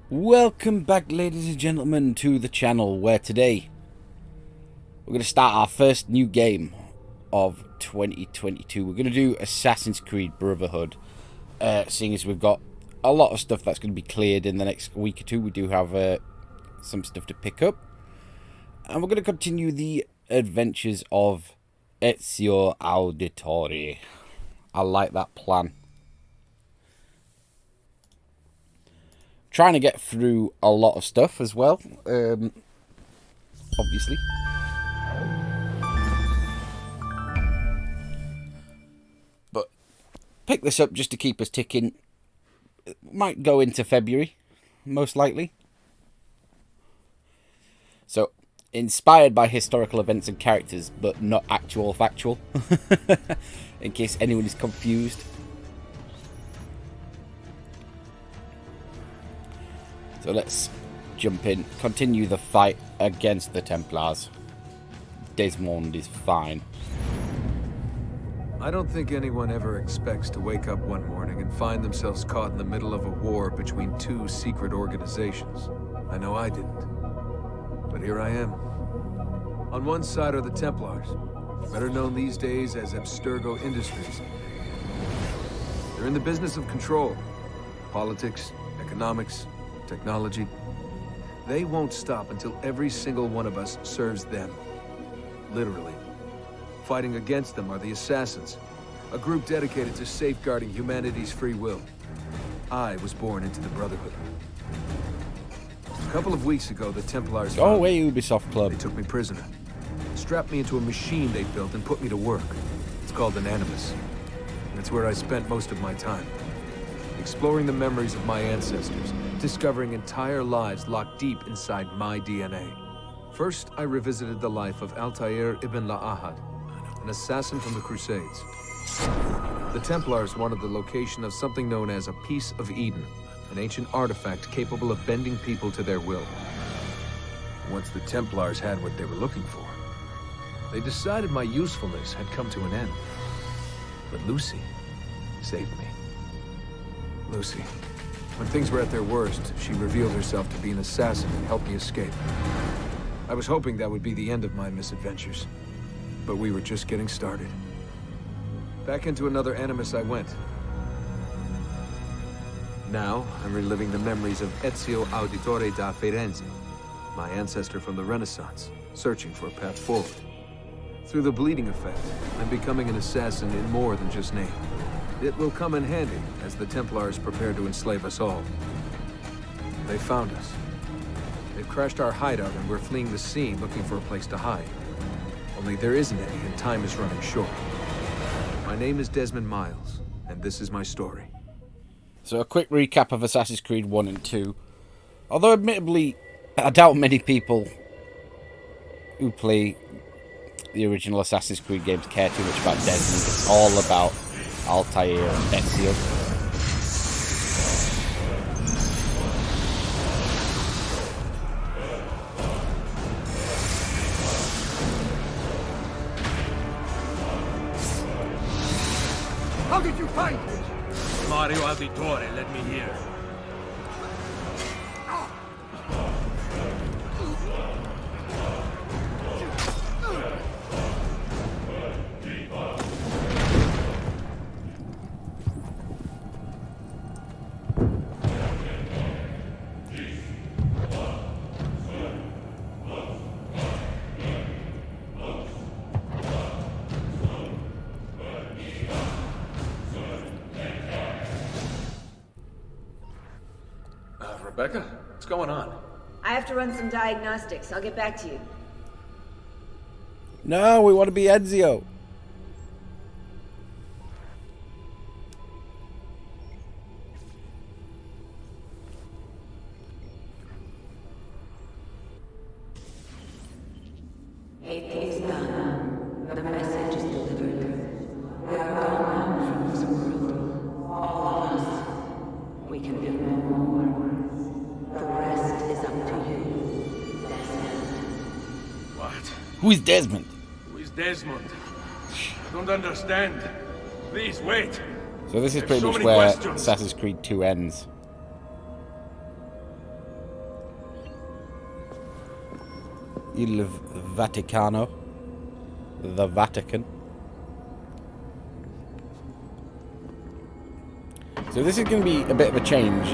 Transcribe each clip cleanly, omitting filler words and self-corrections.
Welcome back, ladies and gentlemen, to the channel, where today we're going to start our first new game of 2022. We're going to do Assassin's Creed Brotherhood, seeing as we've got a lot of stuff that's going to be cleared in the next week or two. We do have some stuff to pick up, and we're going to continue the adventures of Ezio Auditore. I like that plan. Trying to get through a lot of stuff as well, obviously. But pick this up just to keep us ticking. It might go into February, most likely. So, inspired by historical events and characters, but not actual factual, in case anyone is confused. So let's jump in, continue the fight against the Templars. Desmond is fine. I don't think anyone ever expects to wake up one morning and find themselves caught in the middle of a war between two secret organizations. I know I didn't. But here I am. On one side are the Templars, better known these days as Abstergo Industries. They're in the business of control. Politics, economics, technology. They won't stop until every single one of us serves them. Literally. Fighting against them are the Assassins, a group dedicated to safeguarding humanity's free will. I was born into the Brotherhood. A couple of weeks ago, the Templars... Go away, Ubisoft Club. They took me prisoner. Strapped me into a machine they built and put me to work. It's called an Animus. And it's where I spent most of my time. Exploring the memories of my ancestors, discovering entire lives locked deep inside my DNA. First, I revisited the life of Altair ibn La'ahad, an assassin from the Crusades. The Templars wanted the location of something known as a Piece of Eden, an ancient artifact capable of bending people to their will. Once the Templars had what they were looking for, they decided my usefulness had come to an end. But Lucy saved me. Lucy. When things were at their worst, she revealed herself to be an assassin and helped me escape. I was hoping that would be the end of my misadventures, but we were just getting started. Back into another Animus I went. Now, I'm reliving the memories of Ezio Auditore da Firenze, my ancestor from the Renaissance, searching for a path forward. Through the bleeding effect, I'm becoming an assassin in more than just name. It will come in handy as the Templars prepare to enslave us all. They found us. They've crashed our hideout and we're fleeing the scene looking for a place to hide. Only there isn't any and time is running short. My name is Desmond Miles, and this is my story. So a quick recap of Assassin's Creed 1 and 2. Although admittedly, I doubt many people who play the original Assassin's Creed games care too much about Desmond. It's all about Altair and Ezio. How did you find me? Mario Auditore let me here. Rebecca, what's going on? I have to run some diagnostics. I'll get back to you. No, we want to be Ezio. It is done. The message is delivered. We are gone now from this world. All of us. We can do no more. The rest is up to you, Desmond. What? Who is Desmond? Who is Desmond? I don't understand. Please, wait. So this is There's pretty so much many where questions. Assassin's Creed 2 ends. Il Vaticano. The Vatican. So this is going to be a bit of a change,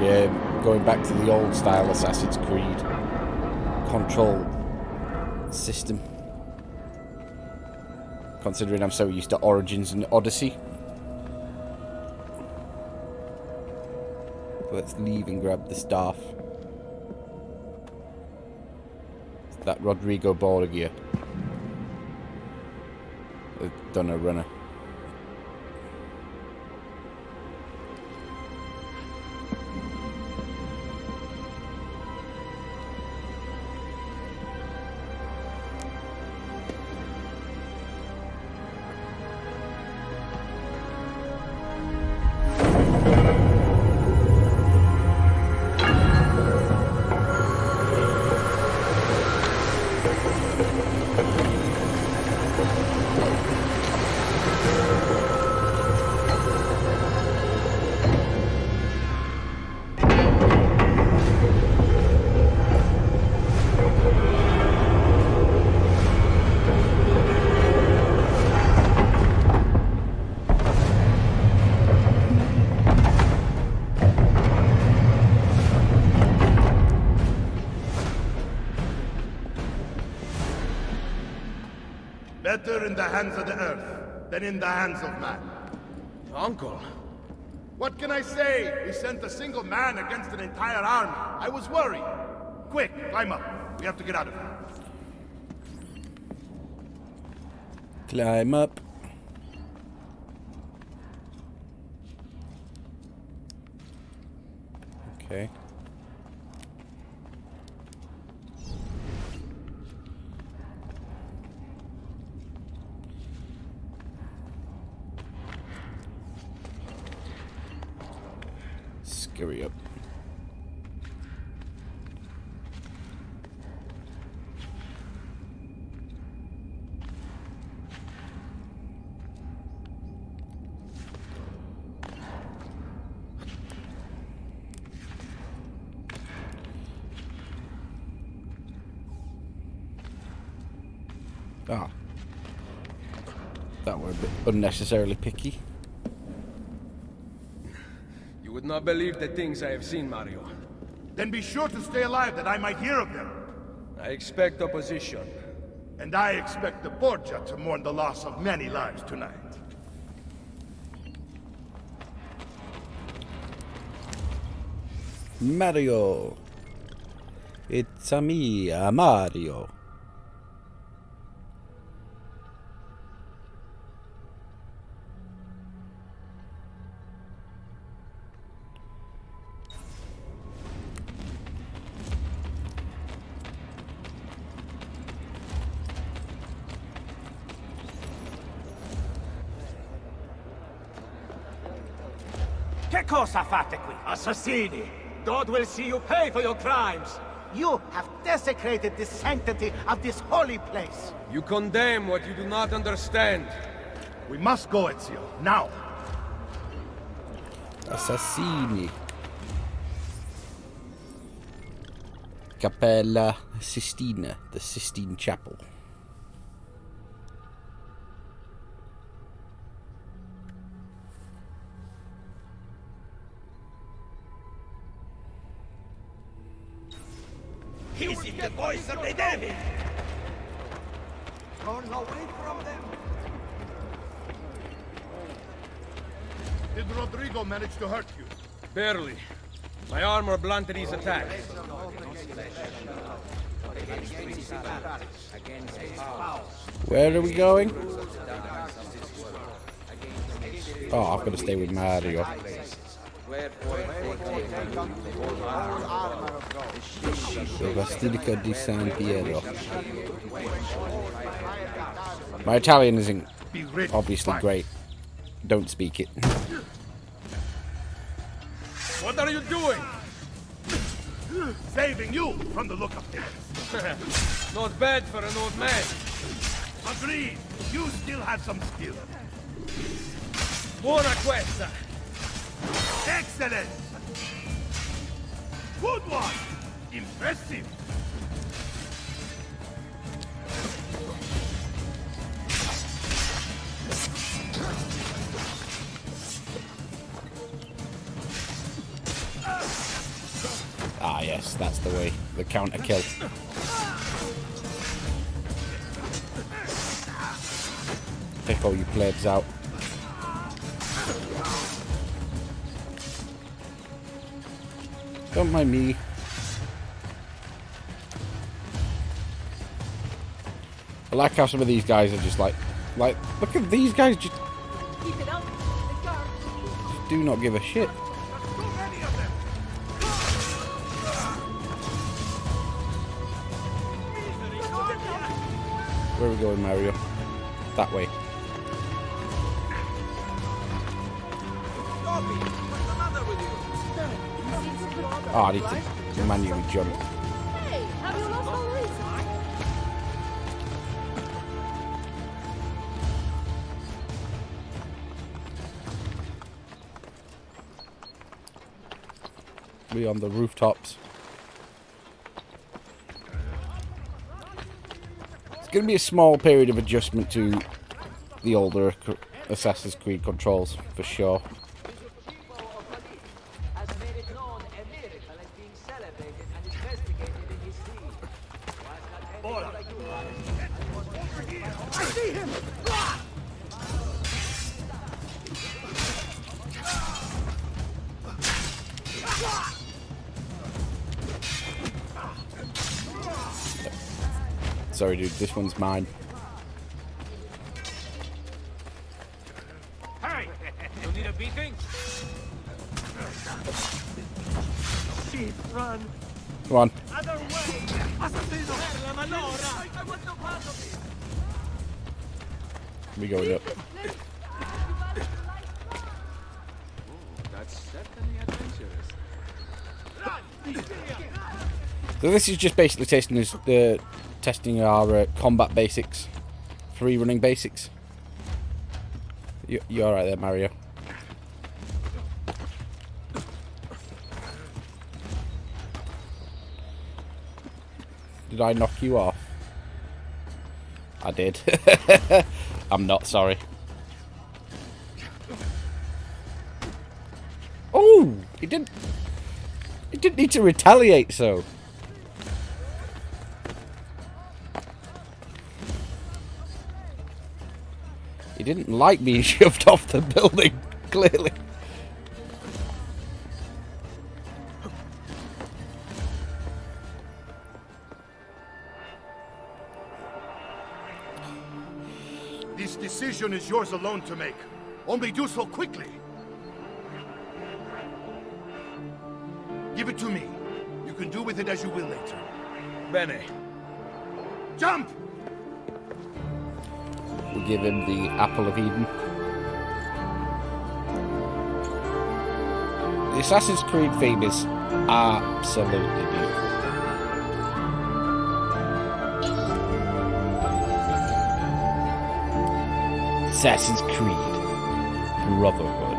going back to the old style Assassin's Creed control system. Considering I'm so used to Origins and Odyssey. Let's leave and grab the staff. It's that Rodrigo Borgia. The Dunner Runner. Better in the hands of the earth than in the hands of man. Uncle. What can I say? We sent a single man against an entire army. I was worried. Quick, climb up. We have to get out of here. Climb up. Okay. Scurry up. Ah. That were a bit unnecessarily picky. You would not believe the things I have seen, Mario. Then be sure to stay alive that I might hear of them. I expect opposition. And I expect the Borgia to mourn the loss of many lives tonight. Mario. It's a me, Mario. Che cosa fate qui? Assassini! God will see you pay for your crimes! You have desecrated the sanctity of this holy place! You condemn what you do not understand. We must go, Ezio. Now! Assassini. Cappella Sistina, the Sistine Chapel. Is it the voice of the devil? Run away from them! Did Rodrigo manage to hurt you? Barely. My armor blunted his attack. Where are we going? Oh, I've got to stay with Mario. The Basilica di San Piero. My Italian isn't obviously great. Don't speak it. What are you doing? Saving you from the look of things. Not bad for an old man. Agreed. You still have some skill. Buona questa. Excellent! Good one! Impressive! Ah, yes, that's the way. The counter kill. Pick all your plebs out. Don't mind me. I like how some of these guys are just like, look at these guys just do not give a shit. Where are we going, Mario? That way. Oh, I need to manually jump. Hey, have you lost all reason? We on the rooftops. It's going to be a small period of adjustment to the older Assassin's Creed controls, for sure. Sorry, dude, this one's mine. Hey! You need a beating? Shit, run. Come on. Other way. Assassino. I want no part of it. We going up. That's certainly adventurous. So this is just basically testing our combat basics, free running basics. You alright there, Mario? Did I knock you off? I did. I'm not sorry. Oh, he didn't need to retaliate, so. He didn't like being shoved off the building, clearly. This decision is yours alone to make. Only do so quickly. Give it to me. You can do with it as you will later. Bene. Jump! We'll give him the Apple of Eden. The Assassin's Creed theme is absolutely beautiful. Assassin's Creed Brotherhood.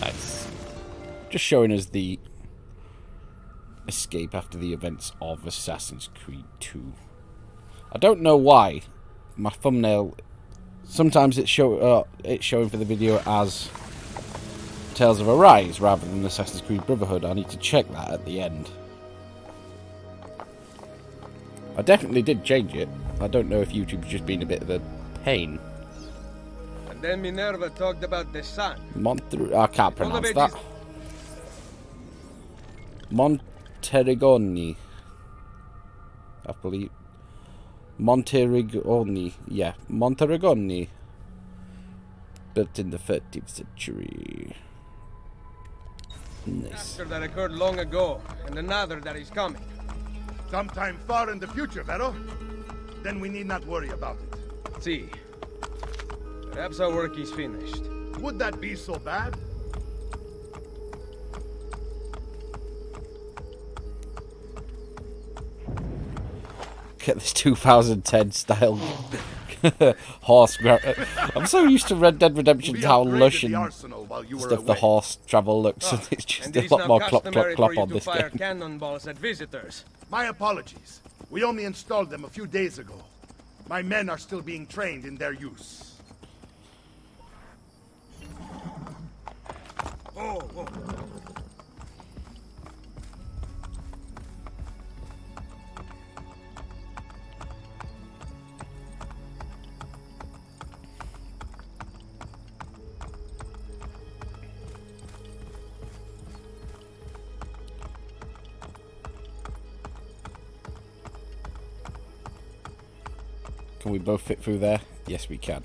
Nice. Just showing us the escape after the events of Assassin's Creed 2. I don't know why my thumbnail, sometimes it's showing for the video as Tales of Arise rather than Assassin's Creed Brotherhood. I need to check that at the end. I definitely did change it. I don't know if YouTube's just been a bit of a pain. And then Minerva talked about the sun. I can't pronounce that. Monterigoni. I believe. Monterigoni. Yeah, Monterigoni. Built in the 13th century. Nice. Disaster that occurred long ago, and another that is coming. Sometime far in the future, Vero. Then we need not worry about it. See. Perhaps our work is finished. Would that be so bad? Get this 2010 style horse. I'm so used to Red Dead Redemption, how lush and stuff the horse travel looks, and it's just a lot more clop clop clop on this game. Cannonballs at visitors. My apologies. We only installed them a few days ago. My men are still being trained in their use. Oh. Can we both fit through there? Yes, we can.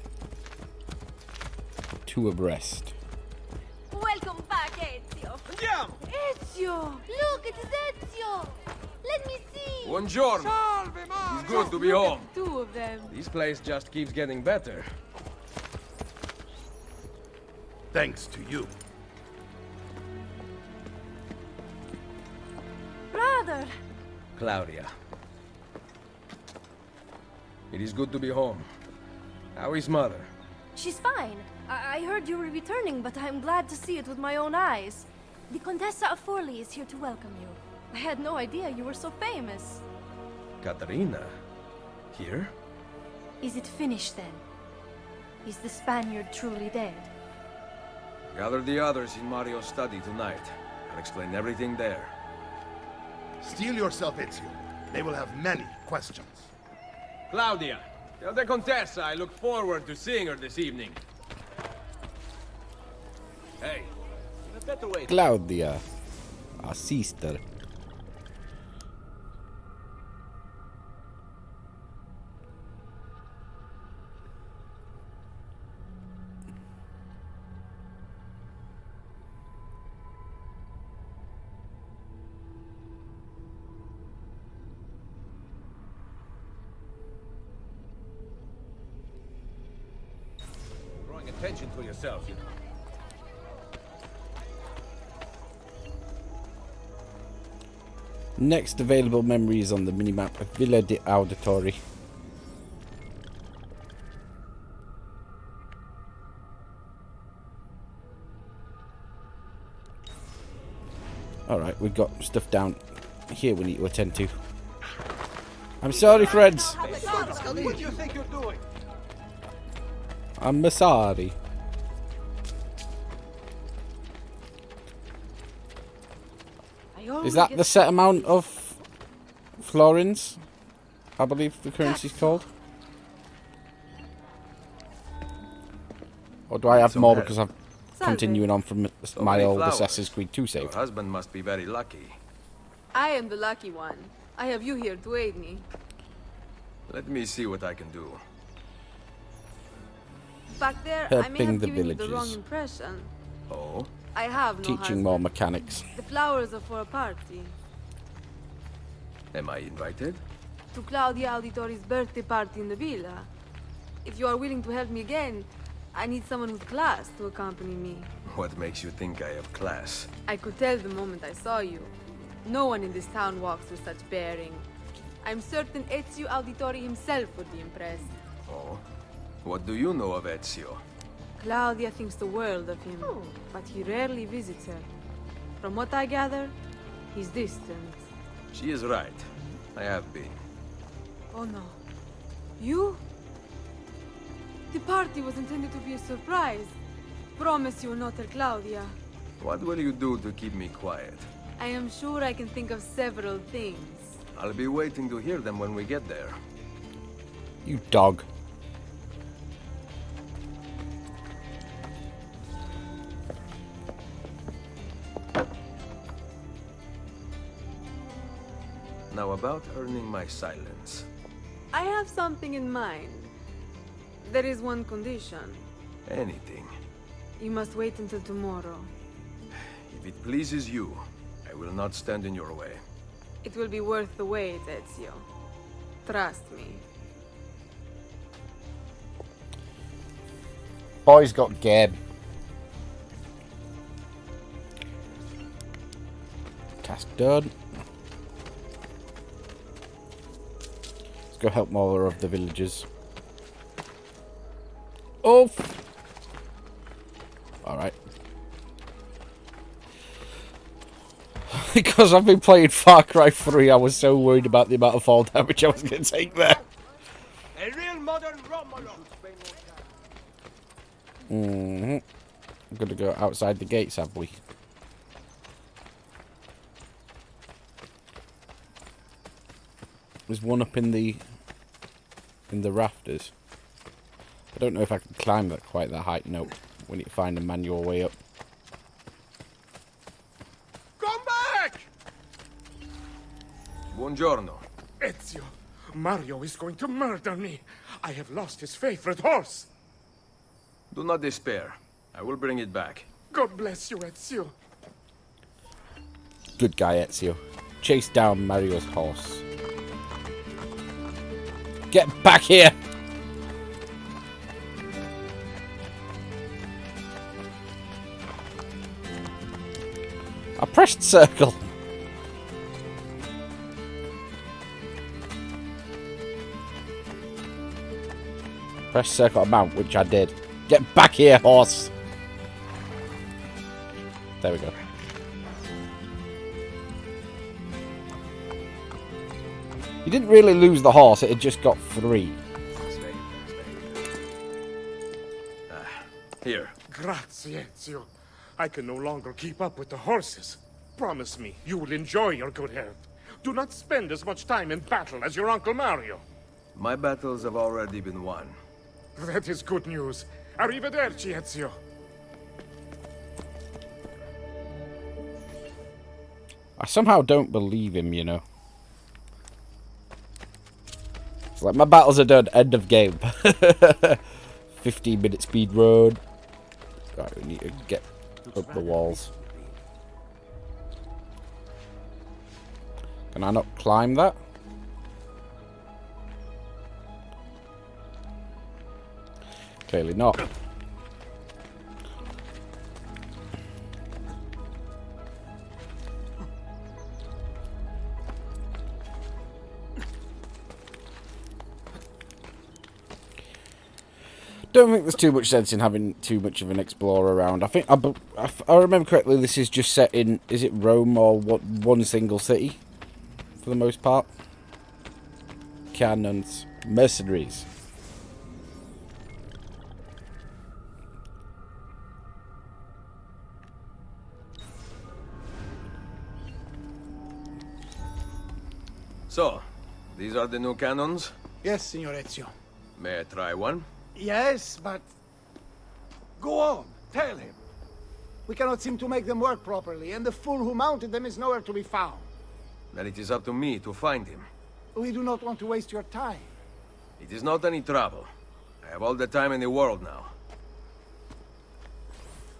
Two abreast. Welcome back, Ezio. Andiamo! Ezio! Look, it is Ezio! Let me see! Buongiorno. Salve, Mario! It's good to be home. Two of them. This place just keeps getting better. Thanks to you. Brother! Claudia. It is good to be home. How is mother? She's fine. I heard you were returning, but I'm glad to see it with my own eyes. The Contessa of Forli is here to welcome you. I had no idea you were so famous. Caterina? Here? Is it finished then? Is the Spaniard truly dead? Gather the others in Mario's study tonight. I'll explain everything there. Steel yourself, Ezio. They will have many questions. Claudia, tell the Contessa I look forward to seeing her this evening. Hey, in a better way. Claudia, our sister. Drawing attention to yourself, you know. Next available memories on the minimap of Villa de Auditore. Alright, we've got stuff down here we need to attend to. I'm sorry, friends. What do you think you're doing? I'm sorry. Is that the set amount of florins? I believe the currency's called. Or do I have more because I'm continuing on from my old Assassin's Creed 2 save? Your husband must be very lucky. I am the lucky one. I have you here to aid me. Let me see what I can do. Back there, I may Helping have the given you the wrong villagers. impression. Oh? I have no Teaching husband. more mechanics. The flowers are for a party. Am I invited? To Claudia Auditore's birthday party in the villa. If you are willing to help me again, I need someone with class to accompany me. What makes you think I have class? I could tell the moment I saw you. No one in this town walks with such bearing. I'm certain Ezio Auditore himself would be impressed. Oh? What do you know of Ezio? Claudia thinks the world of him, but he rarely visits her. From what I gather, he's distant. She is right. I have been. Oh no. You? The party was intended to be a surprise. Promise you will not tell Claudia. What will you do to keep me quiet? I am sure I can think of several things. I'll be waiting to hear them when we get there. You dog. Now about earning my silence. I have something in mind. There is one condition. Anything. You must wait until tomorrow. If it pleases you, I will not stand in your way. It will be worth the wait, Ezio. Trust me. Boy's got game. Task done. Let's go help more of the villagers. Oh! Alright. Because I've been playing Far Cry 3, I was so worried about the amount of fall damage I was going to take there. A real modern Romolo. I'm gonna go outside the gates, have we? There's one up in the rafters. I don't know if I can climb that quite that height. No, we need to find a manual way up. Come back! Buongiorno. Ezio, Mario is going to murder me. I have lost his favorite horse. Do not despair. I will bring it back. God bless you, Ezio. Good guy, Ezio. Chase down Mario's horse. Get back here! I pressed circle. Press circle to mount, which I did. Get back here, horse! There we go. You didn't really lose the horse, it had just got free. Here. Grazie, Ezio. I can no longer keep up with the horses. Promise me you will enjoy your good health. Do not spend as much time in battle as your Uncle Mario. My battles have already been won. That is good news. Arrivederci, Ezio. I somehow don't believe him, you know. It's like, my battles are done, end of game. 15-minute speed run. Right, we need to get up the walls. Can I not climb that? Clearly not. Don't think there's too much sense in having too much of an explorer around. I think I remember correctly. This is just set in. Is it Rome or what? One single city, for the most part. Cannons, mercenaries. So, these are the new cannons? Yes, Signor Ezio. May I try one? Yes, but... Go on, tell him. We cannot seem to make them work properly, and the fool who mounted them is nowhere to be found. Then it is up to me to find him. We do not want to waste your time. It is not any trouble. I have all the time in the world now.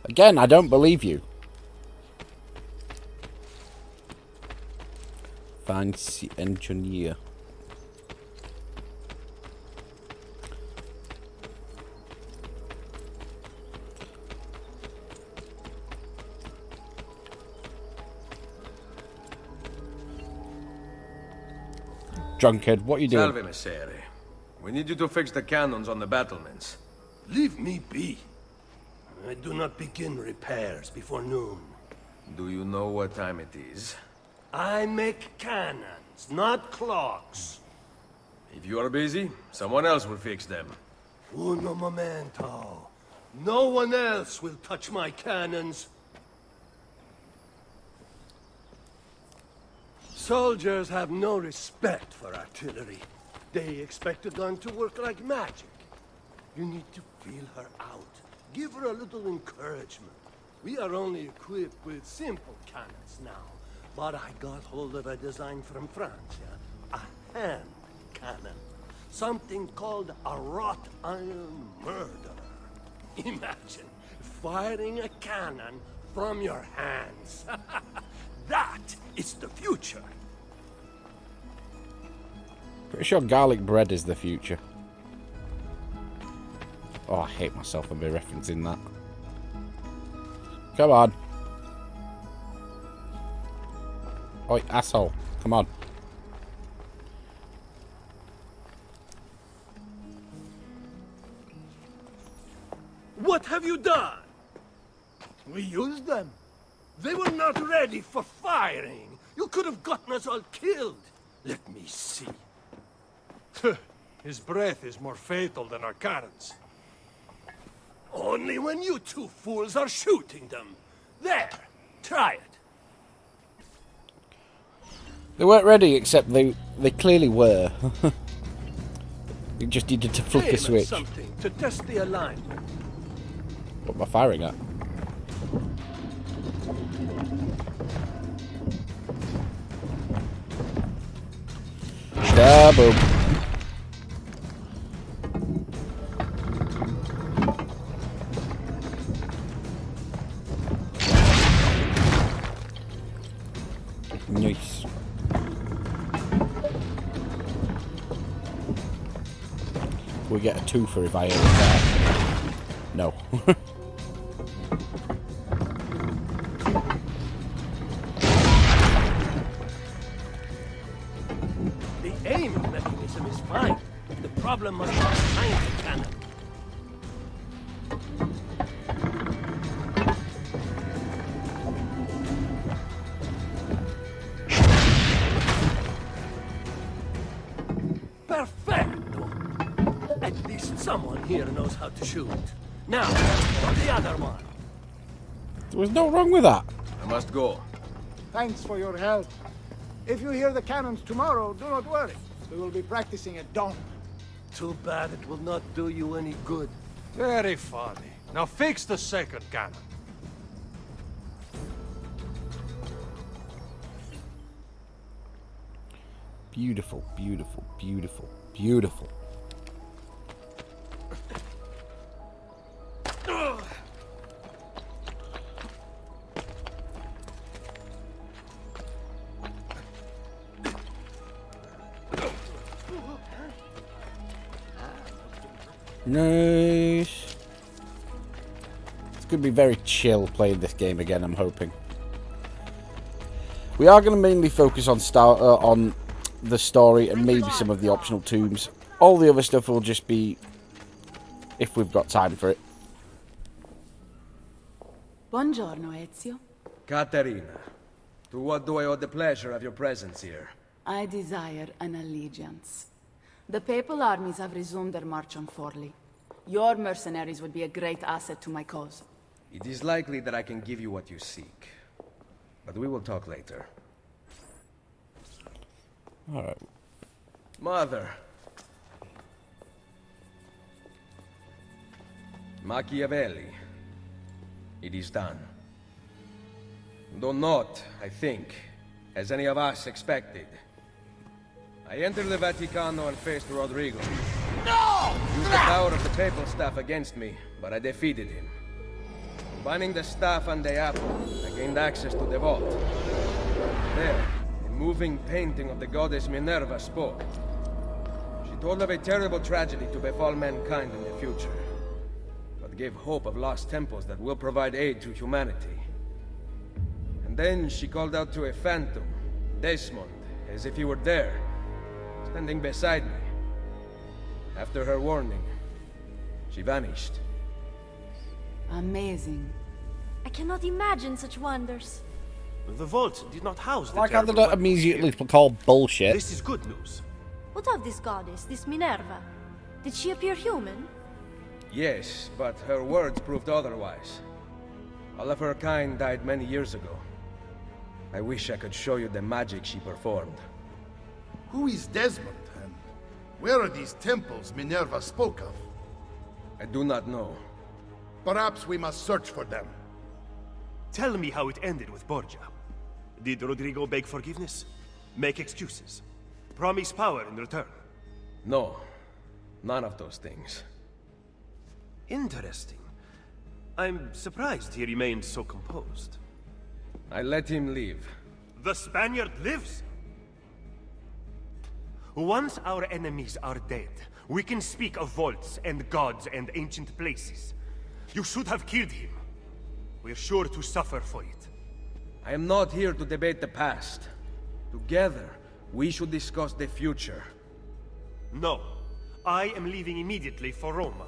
Again, I don't believe you. Fancy engineer. Drunkard, what are you doing? Salve, Messere. We need you to fix the cannons on the battlements. Leave me be. I do not begin repairs before noon. Do you know what time it is? I make cannons, not clocks. If you are busy, someone else will fix them. Uno momento. No one else will touch my cannons. Soldiers have no respect for artillery. They expect a gun to work like magic. You need to feel her out. Give her a little encouragement. We are only equipped with simple cannons now. But I got hold of a design from France, yeah? A hand cannon. Something called a wrought iron murder. Imagine firing a cannon from your hands. That is the future. Pretty sure garlic bread is the future. Oh, I hate myself for me referencing that. Come on. Oi, asshole. Come on. What have you done? We used them. They were not ready for firing. You could have gotten us all killed. Let me see. His breath is more fatal than our cannons. Only when you two fools are shooting them. There, try it. They weren't ready, except they clearly were. You just needed to flick Aim a at switch. something to test the alignment. What am I firing at? Double. Nice. We get a twofer if I hit that. No. The aiming mechanism is fine. The problem must be behind the cannon. Perfecto! At least someone here knows how to shoot. Now, for the other one. There was no wrong with that. I must go. Thanks for your help. If you hear the cannons tomorrow, do not worry. We will be practicing at dawn. Too bad it will not do you any good. Very funny. Now fix the second cannon. Beautiful, beautiful, beautiful, beautiful. Nice. It's going to be very chill playing this game again, I'm hoping. We are going to mainly focus on the story and maybe some of the optional tombs. All the other stuff will just be if we've got time for it. Buongiorno, Ezio. Caterina, to what do I owe the pleasure of your presence here? I desire an allegiance. The papal armies have resumed their march on Forli. Your mercenaries would be a great asset to my cause. It is likely that I can give you what you seek. But we will talk later. Alright. Mother. Machiavelli. It is done. Though not, I think, as any of us expected. I entered the Vaticano and faced Rodrigo. No! Used the power of the papal staff against me, but I defeated him. Combining the staff and the apple, I gained access to the vault. There, a moving painting of the goddess Minerva spoke. She told of a terrible tragedy to befall mankind in the future, but gave hope of lost temples that will provide aid to humanity. And then she called out to a phantom, Desmond, as if he were there, standing beside me. After her warning, she vanished. Amazing. I cannot imagine such wonders. The vault did not house the Why can't they terrible not immediately call bullshit? This is good news. What of this goddess, this Minerva? Did she appear human? Yes, but her words proved otherwise. All of her kind died many years ago. I wish I could show you the magic she performed. Who is Desmond, and where are these temples Minerva spoke of? I do not know. Perhaps we must search for them. Tell me how it ended with Borgia. Did Rodrigo beg forgiveness? Make excuses? Promise power in return? No, none of those things. Interesting. I'm surprised he remained so composed. I let him leave. The Spaniard lives! Once our enemies are dead, we can speak of vaults and gods and ancient places. You should have killed him. We're sure to suffer for it. I am not here to debate the past. Together, we should discuss the future. No. I am leaving immediately for Roma.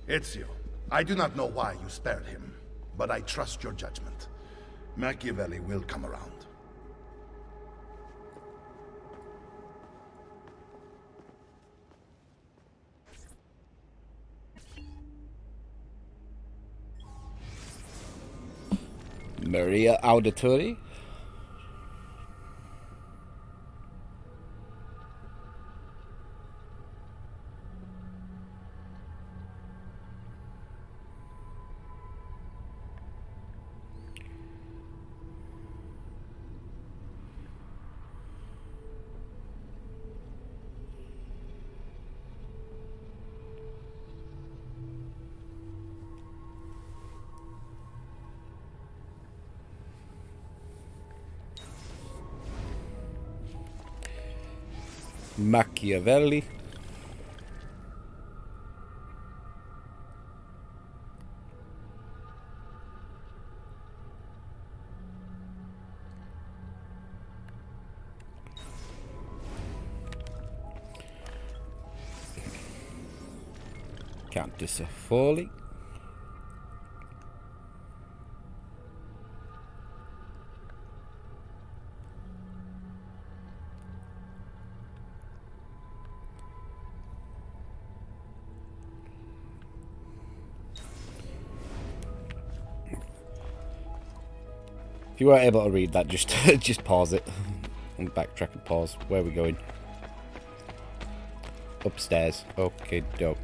Ezio, I do not know why you spared him, but I trust your judgment. Machiavelli will come around. Maria Auditore. Machiavelli. Countess of Forley. If you weren't able to read that, just just pause it and backtrack and pause. Where are we going? Upstairs. Okay, dope.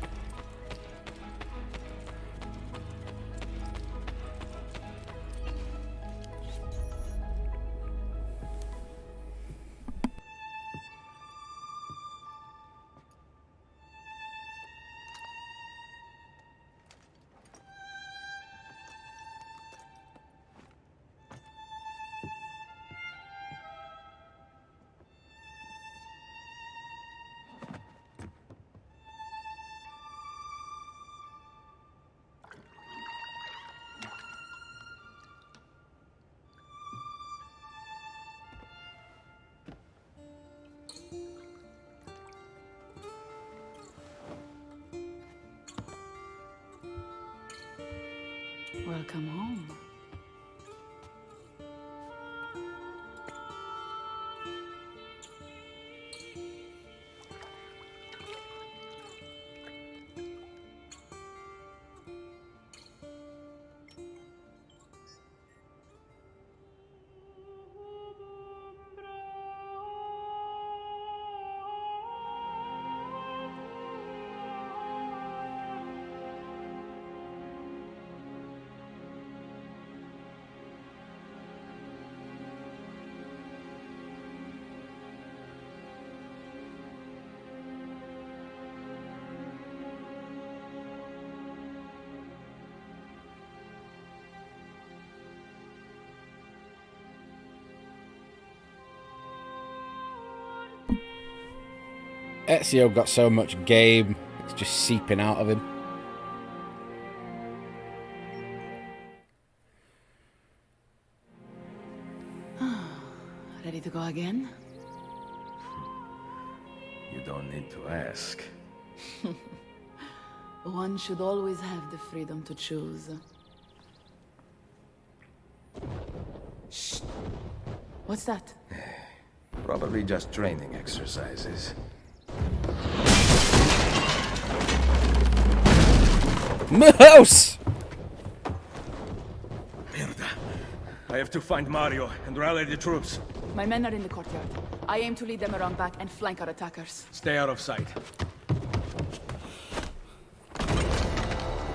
Welcome home. Ezio got so much game, it's just seeping out of him. Ready to go again? You don't need to ask. One should always have the freedom to choose. Shh. What's that? Probably just training exercises. Mouse! Merda. I have to find Mario and rally the troops. My men are in the courtyard. I aim to lead them around back and flank our attackers. Stay out of sight.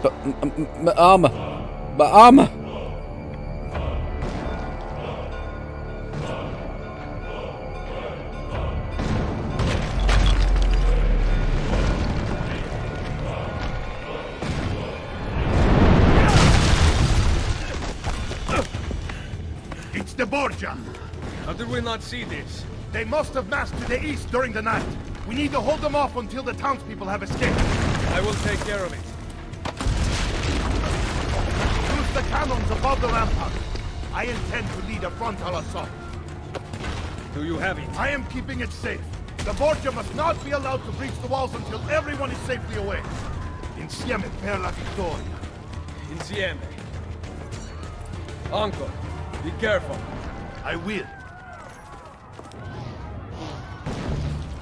But my armor! My armor! It's the Borgia! How did we not see this? They must have massed to the east during the night. We need to hold them off until the townspeople have escaped. I will take care of it. Use the cannons above the rampart. I intend to lead a frontal assault. Do you have it? I am keeping it safe. The Borgia must not be allowed to breach the walls until everyone is safely away. Insieme per la vittoria. Insieme. Uncle, be careful. I will.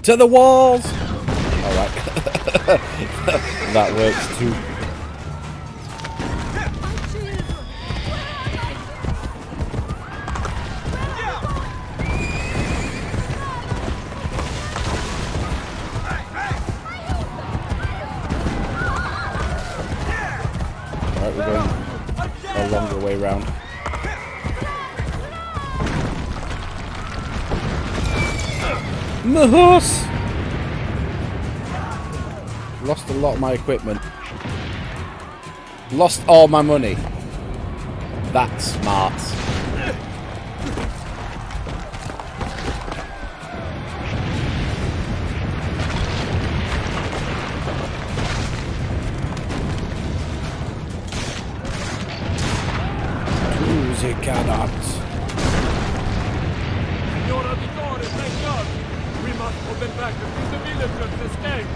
To the walls! Alright. That works too. a longer way round. My horse! Lost a lot of my equipment. Lost all my money. That's smart. They cannot. Signor Auditore, thank God! We must open back before the villagers escape!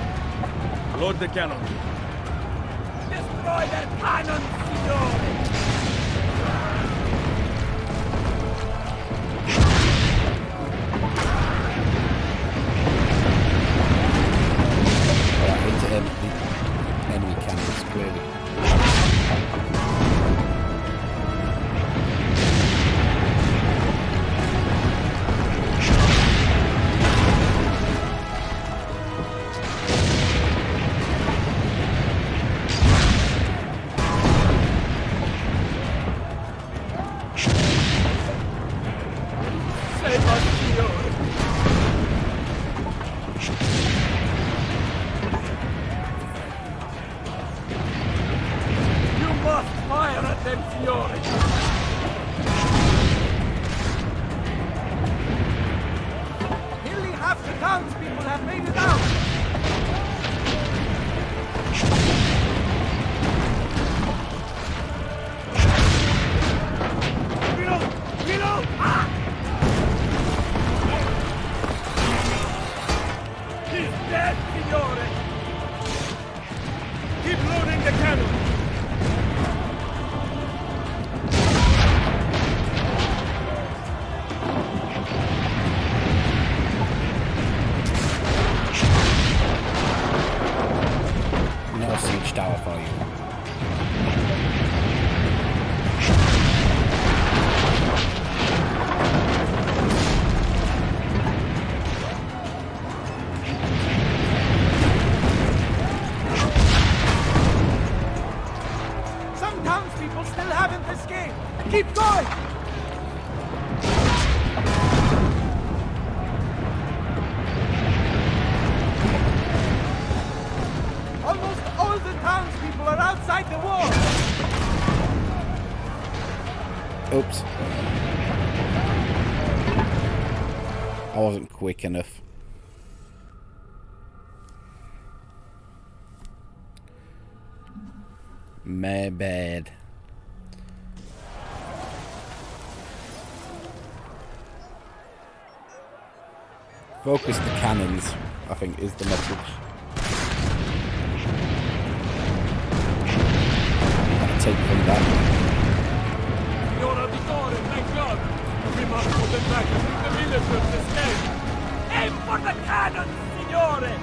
Load the cannon. Destroy their cannon, Signore! I need to empty enemy cannons, clearly. Nearly half the townspeople have made it out! Reload! Reload! Ah! He's dead, Signore! Keep loading the cannon! No siege tower for you. Some townspeople still haven't escaped! Keep going! Almost all the townspeople are outside the wall! Oops. I wasn't quick enough. My bad. Focus the cannons, I think, is the message. Take from that. Signor Auditore, thank God! We must put them back before the villagers escape! Aim for the cannon, Signore!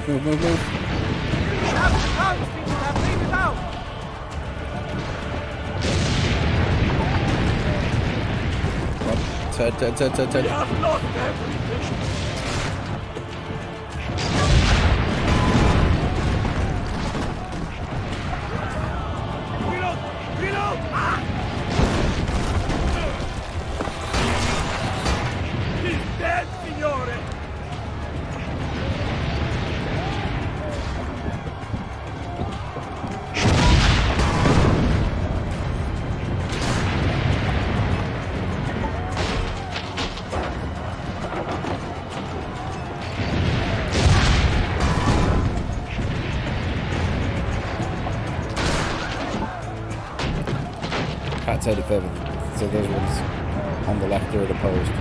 Move. Half the townspeople have made it out! Turn. We have lost everything! Reload! Reload! Ah! He's dead, Signore! turn it further. So those ones on the left are opposed.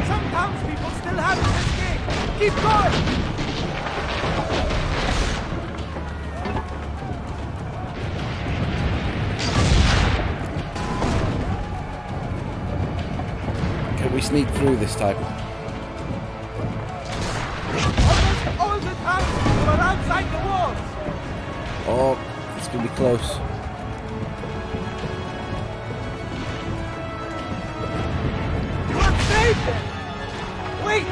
Some townspeople still haven't escaped. Keep going! Can we sneak through this time? Almost all the townspeople are outside the walls. Oh, it's gonna be close. You are safe then! Wait!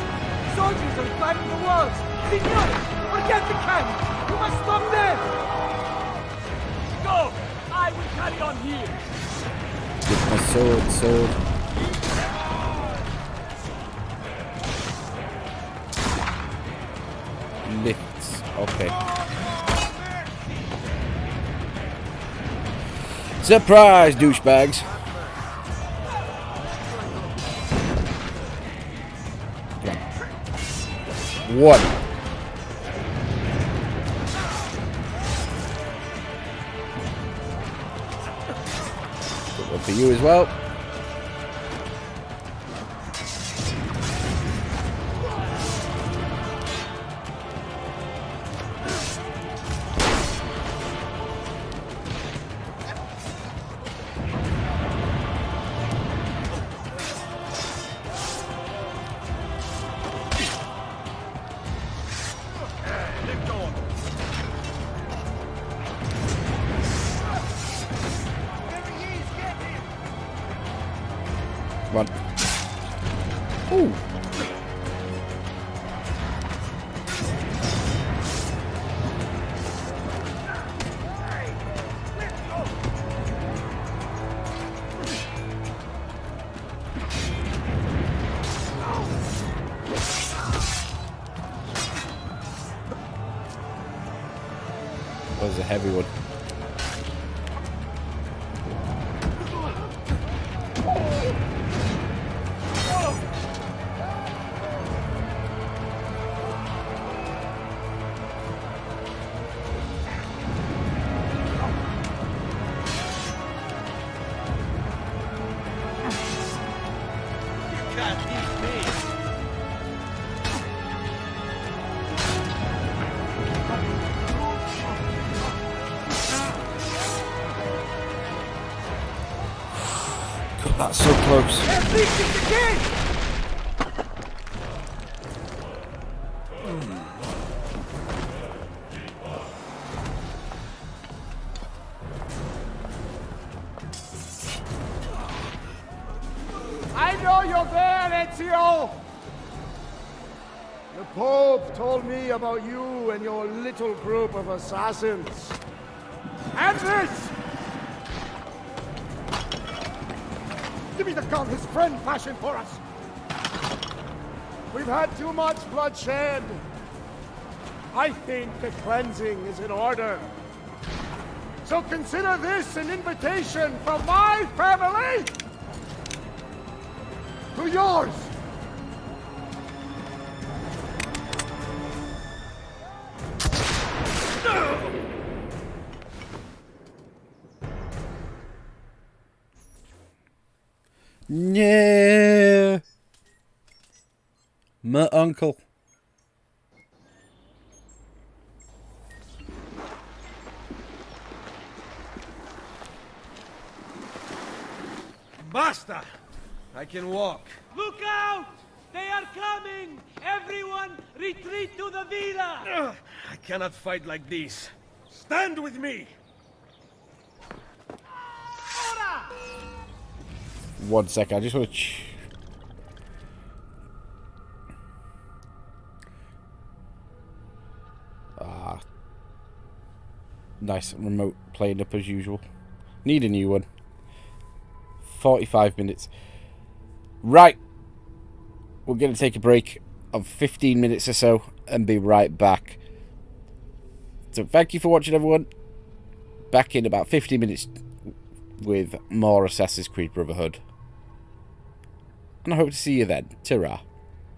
Soldiers are climbing the walls! Signore! Forget the cannon! You must stop them! Go! I will carry on here! Get my sword. Lifts. Okay. Surprise, douchebags! One. Got one for you as well. Come on. Ooh. That was a heavy one. God, that's so close. They're breaching the gate! I know you're there, Ezio! The Pope told me about you and your little group of assassins. And this! Give me the gun his friend fashioned for us! We've had too much bloodshed. I think the cleansing is in order. So consider this an invitation from my family to yours! Yeah, my uncle. Basta! I can walk. Look out! They are coming! Everyone, retreat to the villa! I cannot fight like this. Stand with me! Ora! 1 sec, I just want to... Nice remote playing up as usual. Need a new one. 45 minutes. Right. We're going to take a break of 15 minutes or so and be right back. So thank you for watching, everyone. Back in about 15 minutes with more Assassin's Creed Brotherhood. And I hope to see you then. Ta-ra.